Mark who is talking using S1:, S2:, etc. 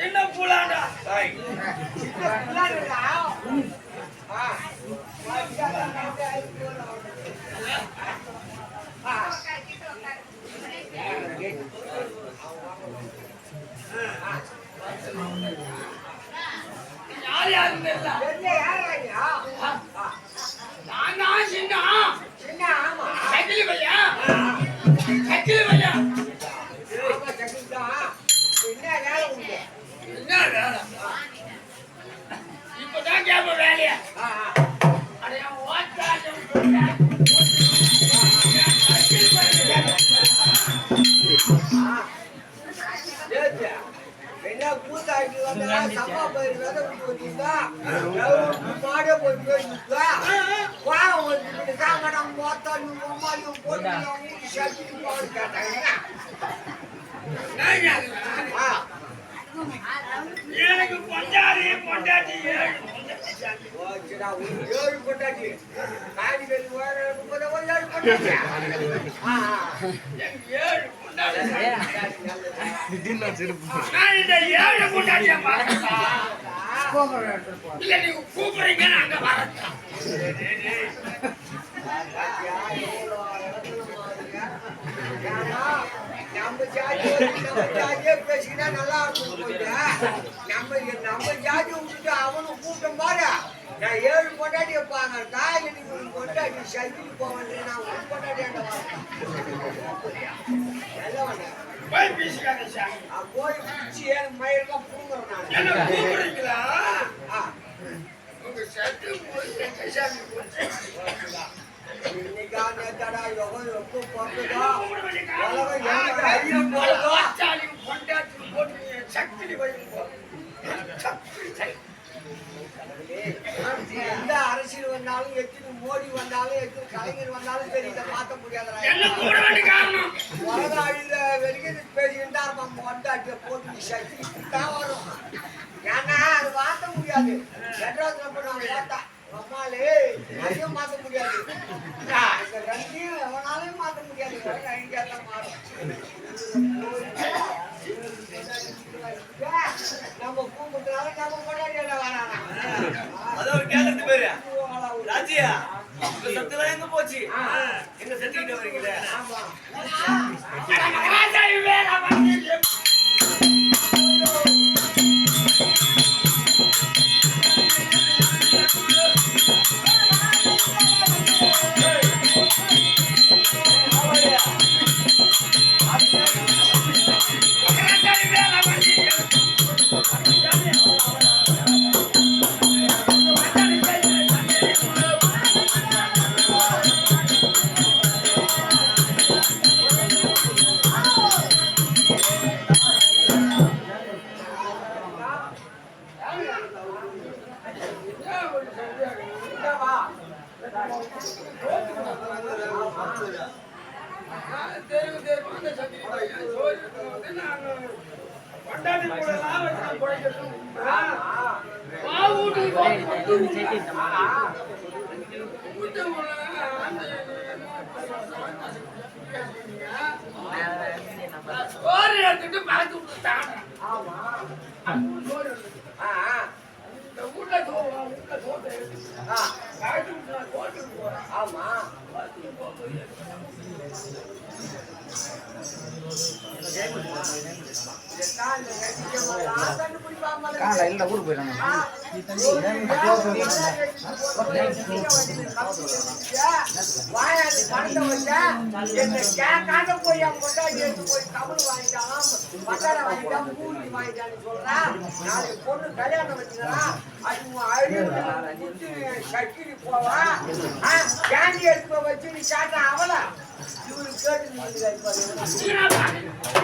S1: என்ன பூலாண்டா யார் யாரும் நான் சின்ன சக்கிலி பையா சக்கிலி பையா என்ன வேலை இப்பதான் கேப்ப வேலையா
S2: என்ன கூத்தாட்டி வந்தா சப்பா போயிரு விதை போட்டீங்களா மாடே போயிட்டு சாங்கடம் மொத்தம் அம்மாயும் போட்டு சட்டி போட்டு கேட்டாங்க
S1: எனக்கு பொண்டாடி பொண்டாட்டி
S2: 7 பொண்டாட்டி காடி வெளி வர 30 பொண்டாட்டி
S1: 7 பொண்டாட்டி நான் இந்த 7 பொண்டாட்டிய பார்த்தா இல்ல நீங்க கூப்பிடுறீங்க அங்க வரட்டா
S2: நம்ம ஜாதியே பேசினா நல்லா இருக்கும் நம்ம ஜாதி விட்டுட்டு அவனும் கூட்டம் பாரு நான் 7 பொண்டாட்டி வைப்பாங்க தாய் நீங்க பொண்டாட்டி சைக்கிள் போவேன் நான் ஒரு பொண்டாட்டி
S1: போய் பேசிக்காங்க சார்
S2: போய் பிடிச்சி ஏன் மயிரெல்லாம் பூங்குறேன் நான்
S1: என்ன கூப்பிடுறீங்களா உங்க சட்டு போய் கசாமி போச்சு
S2: இன்னைக்கா நேத்தாடா ரொம்ப பொறுத்ததா ஐயம் போறதோ
S1: பொண்டாட்டி போட்டு சக்தி
S2: எந்த அரசியல் வந்தாலும் எத்தனை மோடி வந்தாலும் எத்தனை கலைஞர் வந்தாலும் சரி இதை மாற்ற முடியாத வரைக்கும் பேசிக்கிட்டா நம்ம கொண்டாட்டிய போட்டு சக்தி தான் வரும் ஏன்னா அது மாற்ற முடியாது மெட்ராஸ்ல போய் நம்ம பார்த்தா அம்மாலே அதையும் மாற்ற முடியாது இந்த ரெண்டையும் எவனாலையும் மாற்ற முடியாது இங்கெல்லாம் மாறும் நம்ம கூப்பிட்டுனால நம்ம கொண்டாடி வரானா
S3: அதான் கேட்கறது பேரு ராஜியா உங்க சத்துலாம் எங்க போச்சு எங்க சத்திக்கிட்ட வரீங்களே
S2: ஆமா
S4: இல்ல ஊருக்கு போயிடலாம்
S2: வாயாடி பணத்தை வச்சா என்ன கேட்காத போய் அவன் கொண்டாடி எடுத்து போய் தமிழ் வாங்கிட்டான் பட்டாடை வாங்கிட்டான் பூரி வாங்கிட்டான்னு சொல்றான். நாளைக்கு பொண்ணு கல்யாணம் வச்சுக்கிறா அது அறிவு கட்டிட்டு போவா கேண்டி எடுத்து வச்சு நீ காட்ட அவள இவரு கேட்டு